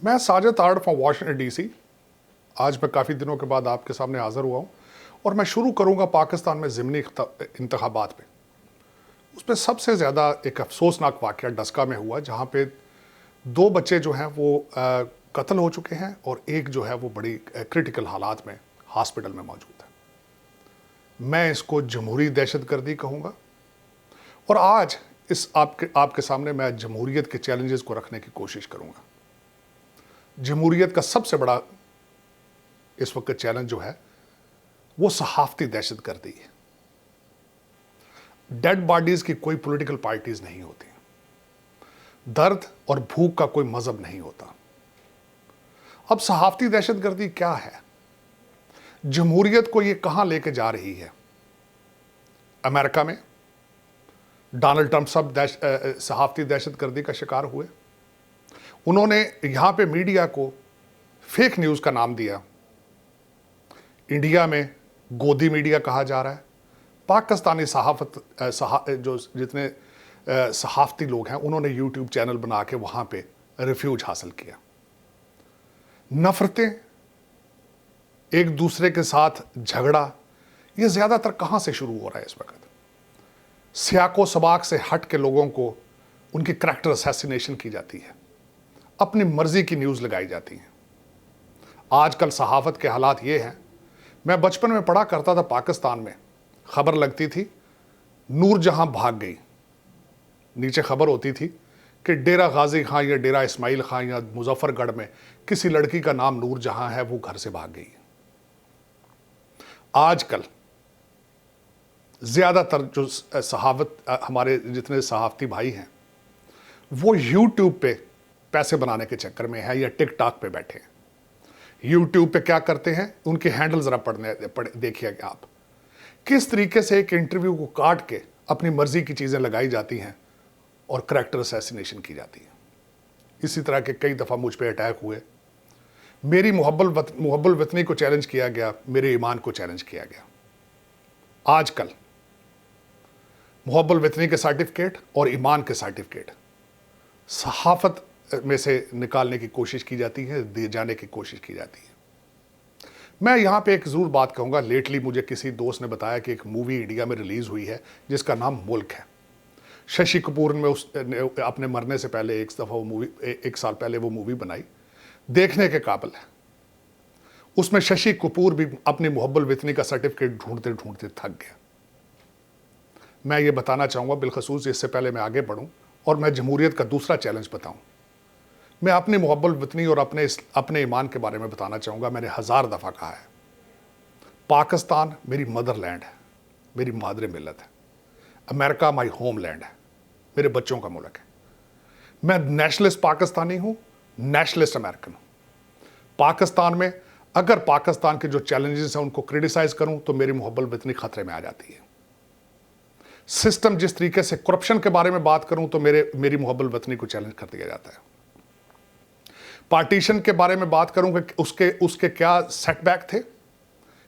میں ساجد آرڈ from Washington D C آج میں کافی دنوں کے بعد آپ کے سامنے حاضر ہوا ہوں اور میں شروع کروں گا پاکستان میں ضمنی انتخابات پہ. اس پہ سب سے زیادہ ایک افسوسناک واقعہ ڈسکا میں ہوا جہاں پہ 2 بچے جو ہیں وہ قتل ہو چکے ہیں اور ایک جو ہے وہ بڑی کرٹیکل حالات میں ہاسپٹل میں موجود ہے. میں اس کو جمہوری دہشت گردی کہوں گا اور آج آپ کے سامنے میں جمہوریت کے چیلنجز کو رکھنے کی کوشش کروں گا. جمہوریت کا سب سے بڑا اس وقت چیلنج جو ہے وہ صحافتی دہشت گردی ہے. ڈیڈ باڈیز کی کوئی پولیٹیکل پارٹیز نہیں ہوتی, درد اور بھوک کا کوئی مذہب نہیں ہوتا. اب صحافتی دہشت گردی کیا ہے؟ جمہوریت کو یہ کہاں لے کے جا رہی ہے؟ امریکہ میں ڈونلڈ ٹرمپ صحافتی دہشت گردی کا شکار ہوئے. انہوں نے یہاں پہ میڈیا کو فیک نیوز کا نام دیا. انڈیا میں گودی میڈیا کہا جا رہا ہے. پاکستانی جتنے صحافتی لوگ ہیں انہوں نے یوٹیوب چینل بنا کے وہاں پہ ریفیوج حاصل کیا. نفرتیں, ایک دوسرے کے ساتھ جھگڑا, یہ زیادہ تر کہاں سے شروع ہو رہا ہے اس وقت؟ سیاق و سباق سے ہٹ کے لوگوں کو ان کی کریکٹر اسیسینیشن کی جاتی ہے, اپنی مرضی کی نیوز لگائی جاتی ہیں. آج کل صحافت کے حالات یہ ہیں. میں بچپن میں پڑھا کرتا تھا پاکستان میں خبر لگتی تھی نور جہاں بھاگ گئی, نیچے خبر ہوتی تھی کہ ڈیرہ غازی خان یا ڈیرہ اسماعیل خان یا مظفر گڑھ میں کسی لڑکی کا نام نور جہاں ہے وہ گھر سے بھاگ گئی. آج کل زیادہ تر جو ہمارے جتنے صحافتی بھائی ہیں وہ یوٹیوب پہ پیسے بنانے کے چکر میں ہے یا ٹک ٹاک پہ بیٹھے ہیں. یوٹیوب پہ کیا کرتے ہیں ان کے ہینڈل ذرا دیکھیے گا آپ, کس طریقے سے ایک انٹرویو کو کاٹ کے اپنی مرضی کی چیزیں لگائی جاتی ہیں اور کریکٹر اسیسینیشن کی جاتی ہے. اسی طرح کے کئی دفعہ مجھ پہ اٹیک ہوئے. میری محب الوطنی کو چیلنج کیا گیا, میرے ایمان کو چیلنج کیا گیا. آج کل محب الوطنی کے سرٹیفکیٹ اور ایمان کے سرٹیفکیٹ صحافت میں سے نکالنے کی کوشش کی جاتی ہے, دے جانے کی کوشش کی جاتی ہے. میں یہاں پہ ایک ضرور بات کہوں گا. لیٹلی مجھے کسی دوست نے بتایا کہ ایک مووی انڈیا میں ریلیز ہوئی ہے جس کا نام ملک ہے. ششی کپور نے اپنے مرنے سے پہلے ایک سال پہلے وہ مووی بنائی, دیکھنے کے قابل ہے. اس میں ششی کپور بھی اپنی محب الوطنی کا سرٹیفکیٹ ڈھونڈتے ڈھونڈتے تھک گیا. میں یہ بتانا چاہوں گا بالخصوص اس سے پہلے میں آگے بڑھوں اور میں جمہوریت کا دوسرا چیلنج بتاؤں. میں اپنی محب الوطنی اور اپنے ایمان کے بارے میں بتانا چاہوں گا. میں نے 1000 دفعہ کہا ہے پاکستان میری مدر لینڈ ہے, میری مادر ملت ہے. امریکہ مائی ہوم لینڈ ہے, میرے بچوں کا ملک ہے. میں نیشنلسٹ پاکستانی ہوں, نیشنلسٹ امریکن ہوں. پاکستان میں اگر پاکستان کے جو چیلنجز ہیں ان کو کرٹیسائز کروں تو میری محب الوطنی خطرے میں آ جاتی ہے. سسٹم جس طریقے سے کرپشن کے بارے میں بات کروں تو میری محب الوطنی کو چیلنج کر دیا جاتا ہے. پارٹیشن کے بارے میں بات کروں کہ اس کے کیا سیٹ بیک تھے,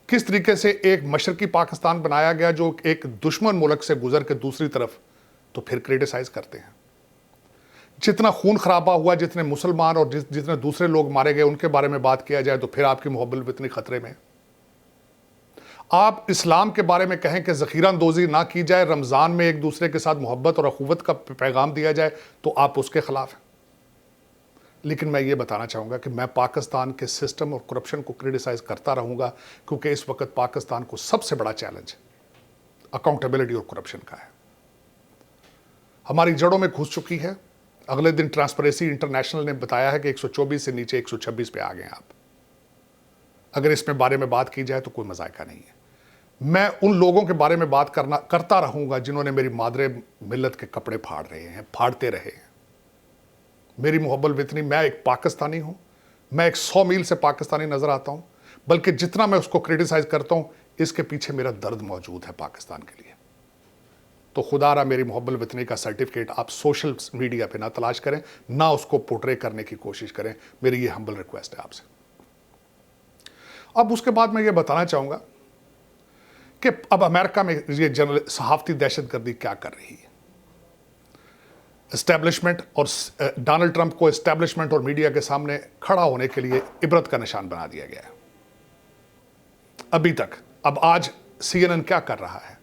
کس طریقے سے ایک مشرقی پاکستان بنایا گیا جو ایک دشمن ملک سے گزر کے دوسری طرف, تو پھر کرٹیسائز کرتے ہیں. جتنا خون خرابہ ہوا, جتنے مسلمان اور جتنے دوسرے لوگ مارے گئے ان کے بارے میں بات کیا جائے تو پھر آپ کی محب الوطنی خطرے میں. آپ اسلام کے بارے میں کہیں کہ ذخیرہ اندوزی نہ کی جائے, رمضان میں ایک دوسرے کے ساتھ محبت اور اخوت کا پیغام دیا جائے تو آپ اس کے خلاف ہیں. لیکن میں یہ بتانا چاہوں گا کہ میں پاکستان کے سسٹم اور کرپشن کو کرٹیسائز کرتا رہوں گا کیونکہ اس وقت پاکستان کو سب سے بڑا چیلنج اکاؤنٹیبلٹی اور کرپشن کا ہے. ہماری جڑوں میں گھس چکی ہے. اگلے دن ٹرانسپریسی انٹرنیشنل نے بتایا ہے کہ 124 سے نیچے 126 پہ آ گئے ہیں آپ. اگر اس میں بارے میں بات کی جائے تو کوئی مذائقہ نہیں ہے. میں ان لوگوں کے بارے میں بات کرتا رہوں گا جنہوں نے میری مادر ملت کے کپڑے پھاڑ رہے ہیں, پھاڑتے رہے ہیں. میری محب الوطنی, میں ایک پاکستانی ہوں, میں ایک 100 میل سے پاکستانی نظر آتا ہوں, بلکہ جتنا میں اس کو کرٹیسائز کرتا ہوں اس کے پیچھے میرا درد موجود ہے پاکستان کے لیے. تو خدا را میری محب الوطنی کا سرٹیفکیٹ آپ سوشل میڈیا پہ نہ تلاش کریں, نہ اس کو پورٹرے کرنے کی کوشش کریں. میری یہ ہمبل ریکویسٹ ہے آپ سے. اب اس کے بعد میں یہ بتانا چاہوں گا کہ اب امریکہ میں یہ صحافتی دہشت گردی کیا کر رہی ہے. एस्टेब्लिशमेंट और डोनाल्ड ट्रंप को एस्टेब्लिशमेंट और मीडिया के सामने खड़ा होने के लिए इबरत का निशान बना दिया गया है अभी तक। अब आज CNN क्या कर रहा है?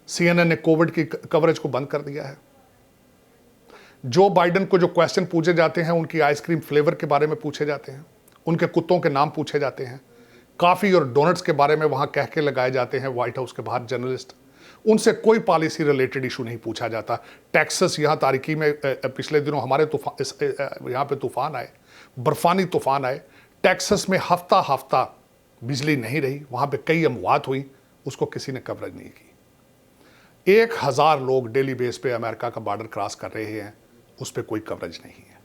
CNN ने कोविड की कवरेज को बंद कर दिया है। जो बाइडेन को जो क्वेश्चन पूछे जाते हैं, उनकी आइसक्रीम फ्लेवर के बारे में पूछे जाते हैं, उनके कुत्तों के नाम पूछे जाते हैं, कॉफी और डोनट्स के बारे में वहां कह के लगाए जाते हैं व्हाइट हाउस के बाहर जर्नलिस्ट। उनसे कोई पॉलिसी रिलेटेड इशू नहीं पूछा जाता। टेक्सास यहां तारीकी में पिछले दिनों हमारे यहां पे तूफान आए, बर्फानी तूफान आए। टेक्सास में हफ्ता हफ्ता बिजली नहीं रही, वहां पे कई अमवात हुई, उसको किसी ने कवरेज नहीं की। 1000 लोग डेली बेस पे अमेरिका का बॉर्डर क्रॉस कर रहे हैं, उस पर कोई कवरेज नहीं है।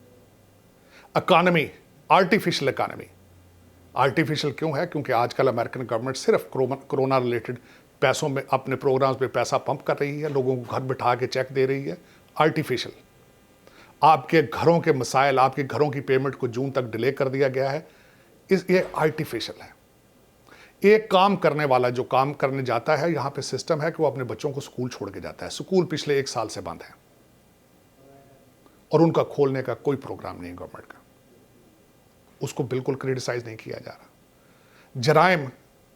इकॉनमी, आर्टिफिशियल इकॉनमी, आर्टिफिशियल क्यों है? क्योंकि आजकल अमेरिकन गवर्नमेंट सिर्फ कोरोना रिलेटेड पैसों में अपने प्रोग्राम्स में पैसा पंप कर रही है, लोगों को घर बिठा के चेक दे रही है। आर्टिफिशियल, आपके घरों के मसाइल, आपके घरों की पेमेंट को जून तक डिले कर दिया गया है, ये आर्टिफिशियल है। एक काम करने वाला जो काम करने जाता है, यहां पे सिस्टम है कि वो अपने बच्चों को स्कूल छोड़ के जाता है। स्कूल पिछले 1 साल से बंद है और उनका खोलने का कोई प्रोग्राम नहीं गवर्नमेंट का, उसको बिल्कुल क्रिटिसाइज नहीं किया जा रहा। जराइम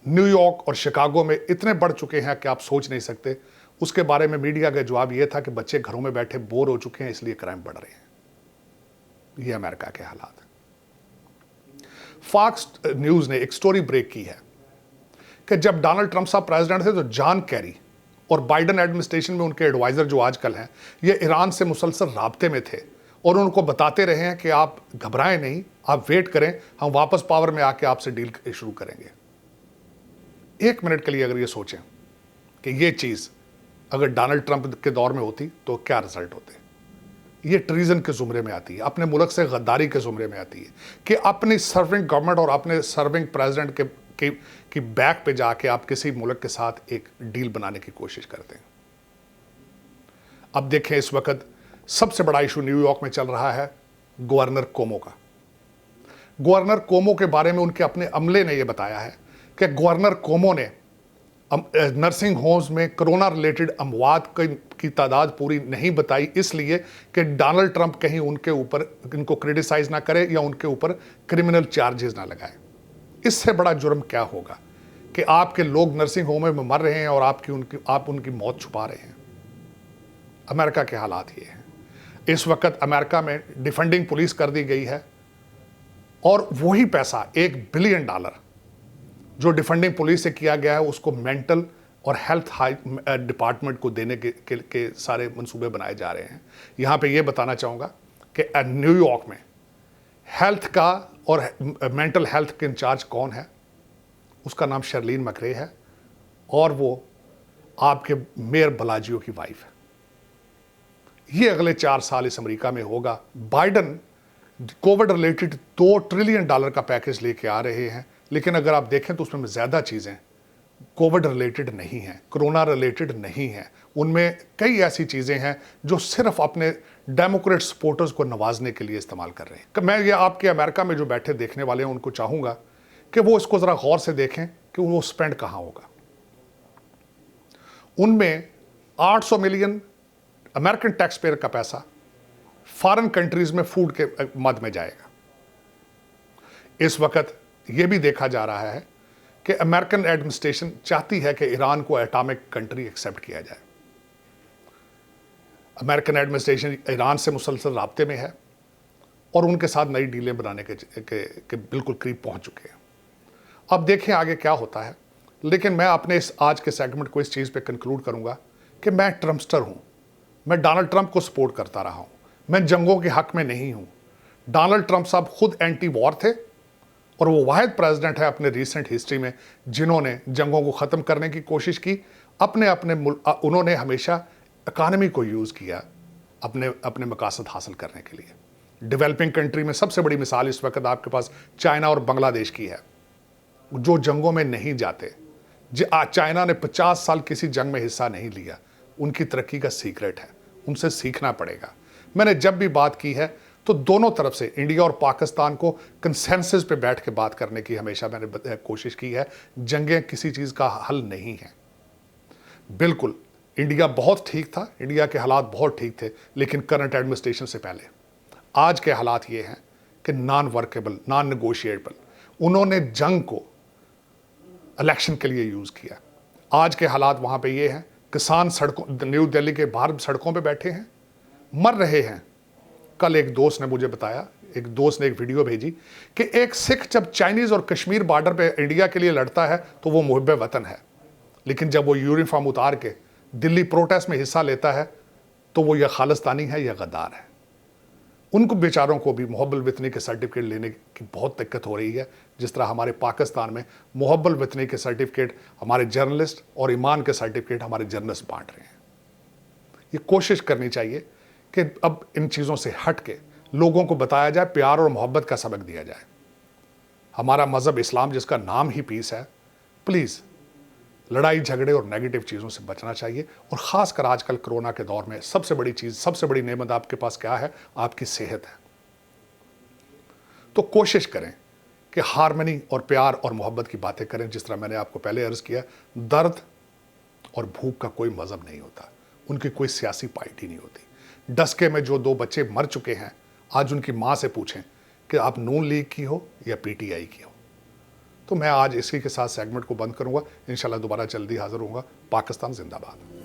न्यूयॉर्क और शिकागो में इतने बढ़ चुके हैं कि आप सोच नहीं सकते। उसके बारे में मीडिया का जवाब यह था कि बच्चे घरों में बैठे बोर हो चुके हैं, इसलिए क्राइम बढ़ रहे हैं। ये अमेरिका के हालात हैं। फॉक्स न्यूज ने एक स्टोरी ब्रेक की है कि जब डोनाल्ड ट्रंप साहब प्रेसिडेंट थे तो जॉन कैरी और बाइडेन एडमिनिस्ट्रेशन में उनके एडवाइजर जो आजकल हैं, ये ईरान से मुसलसल राब्ते में थे और उनको बताते रहे हैं कि आप घबराएं नहीं, आप वेट करें, हम वापस पावर में आके आपसे डील शुरू करेंगे। 1 मिनट के लिए अगर ये सोचें कि ये चीज़ अगर डोनाल्ड ट्रंप के दौर में होती तो क्या रिजल्ट होते। ये ट्रीजन के जुमरे में आती है, अपने मुल्क से गद्दारी के जुमरे में आती है कि अपनी सर्विंग गवर्नमेंट और अपने सर्विंग प्रेसिडेंट की बैक पे जाके आप किसी मुल्क के साथ एक डील बनाने की कोशिश करते हैं। अब देखें, इस वक्त सबसे बड़ा इशू न्यूयॉर्क में चल रहा है गवर्नर कोमो का। गवर्नर कोमो के बारे में उनके अपने अमले ने यह बताया है कि गवर्नर कोमो ने नर्सिंग होम्स में कोरोना रिलेटेड अमवात की तादाद पूरी नहीं बताई, इसलिए कि डोनाल्ड ट्रंप कहीं उनके ऊपर इनको क्रिटिसाइज ना करे या उनके ऊपर क्रिमिनल चार्जेस ना लगाए। इससे बड़ा जुर्म क्या होगा कि आपके लोग नर्सिंग होम में मर रहे हैं और आप उनकी मौत छुपा रहे हैं। अमेरिका के हालात ये हैं। इस वक्त अमेरिका में डिफेंडिंग पुलिस कर दी गई है और वही पैसा $1 बिलियन जो डिफेंडिंग पुलिस से किया गया है, उसको मेंटल और हेल्थ डिपार्टमेंट को देने के सारे मंसूबे बनाए जा रहे हैं। यहाँ पे ये बताना चाहूँगा कि न्यूयॉर्क में हेल्थ का और मेंटल हेल्थ के इंचार्ज कौन है? उसका नाम शर्लीन मैक्रे है और वो आपके मेयर बलाजियो की वाइफ है। ये अगले 4 साल इस अमेरिका में होगा। बाइडेन कोविड रिलेटेड $2 ट्रिलियन का पैकेज लेके आ रहे हैं, लेकिन अगर आप देखें तो उसमें ज़्यादा चीज़ें कोविड रिलेटेड नहीं हैं, कोरोना रिलेटेड नहीं हैं। उनमें कई ऐसी चीज़ें हैं जो सिर्फ अपने डेमोक्रेट सपोर्टर्स को नवाजने के लिए इस्तेमाल कर रहे हैं। मैं ये आपके अमेरिका में जो बैठे देखने वाले हैं उनको चाहूँगा कि वो इसको ज़रा गौर से देखें कि वो स्पेंड कहाँ होगा। उनमें 800 मिलियन अमेरिकन टैक्स पेयर का पैसा फॉरेन कंट्रीज में फूड के मद में जाएगा। इस वक्त यह भी देखा जा रहा है कि अमेरिकन एडमिनिस्ट्रेशन चाहती है कि ईरान को एटॉमिक कंट्री एक्सेप्ट किया जाए। अमेरिकन एडमिनिस्ट्रेशन ईरान से मुसलसल राब्ते में है और उनके साथ नई डीलें बनाने के बिल्कुल करीब पहुंच चुके हैं। अब देखें आगे क्या होता है, लेकिन मैं अपने इस आज के सेगमेंट को इस चीज़ पे कंक्लूड करूंगा कि मैं ट्रम्पस्टर हूं। मैं डोनाल्ड ट्रंप को सपोर्ट करता रहा हूं, मैं जंगों के हक में नहीं हूं। डोनाल्ड ट्रंप साहब खुद एंटी वॉर थे और वो वाहिद प्रेसिडेंट है अपने रिसेंट हिस्ट्री में जिन्होंने जंगों को ख़त्म करने की कोशिश की। उन्होंने हमेशा इकानमी को यूज़ किया अपने मकासद हासिल करने के लिए। डेवलपिंग कंट्री में सबसे बड़ी मिसाल इस वक्त आपके पास चाइना और बांग्लादेश की है, जो जंगों में नहीं जाते। चाइना ने 50 साल किसी जंग में हिस्सा नहीं लिया, उनकी तरक्की का सीक्रेट है, उनसे सीखना पड़ेगा। मैंने जब भी बात की है तो दोनों तरफ से इंडिया और पाकिस्तान को कंसेंसस पे बैठ के बात करने की हमेशा मैंने कोशिश की है। जंगें किसी चीज़ का हल नहीं है। बिल्कुल इंडिया बहुत ठीक था, इंडिया के हालात बहुत ठीक थे, लेकिन करंट एडमिनिस्ट्रेशन से पहले। आज के हालात ये हैं कि नॉन वर्केबल, नॉन नेगोशिएबल। उन्होंने जंग को इलेक्शन के लिए यूज़ किया। आज के हालात वहाँ पे ये हैं, किसान सड़कों, न्यू दिल्ली के बाहर सड़कों पे बैठे हैं, मर रहे हैं। कल एक दोस्त ने मुझे बताया, एक दोस्त ने एक वीडियो भेजी कि एक सिख जब चाइनीज़ और कश्मीर बॉर्डर पे इंडिया के लिए लड़ता है तो वो मुहिब्बे वतन है, लेकिन जब वो यूनिफॉर्म उतार के दिल्ली प्रोटेस्ट में हिस्सा लेता है तो वो या खालिस्तानी है या गद्दार है। उनको बेचारों को भी मुहब्बल वतनी के सर्टिफिकेट लेने की बहुत दिक्कत हो रही है, जिस तरह हमारे पाकिस्तान में मुहब्बल वतनी के सर्टिफिकेट हमारे जर्नलिस्ट और ईमान के सर्टिफिकेट हमारे जर्नलिस्ट बांट रहे हैं। ये कोशिश करनी चाहिए कि अब इन चीज़ों से हट के लोगों को बताया जाए, प्यार और मोहब्बत का सबक दिया जाए। हमारा मज़हब इस्लाम, जिसका नाम ही पीस है, प्लीज़ लड़ाई झगड़े और नेगेटिव चीज़ों से बचना चाहिए। और ख़ासकर आजकल कोरोना के दौर में सबसे बड़ी चीज़, सबसे बड़ी नेमत आपके पास क्या है? आपकी सेहत है। तो कोशिश करें कि हार्मनी और प्यार और मोहब्बत की बातें करें। जिस तरह मैंने आपको पहले अर्ज़ किया, दर्द और भूख का कोई मज़हब नहीं होता, उनकी कोई सियासी पार्टी नहीं होती। डस्के में जो 2 बच्चे मर चुके हैं, आज उनकी माँ से पूछें कि आप नून लीग की हो या पीटीआई की हो। तो मैं आज इसी के साथ सेगमेंट को बंद करूंगा। इंशाल्लाह दोबारा जल्दी हाजिर होऊंगा। पाकिस्तान जिंदाबाद।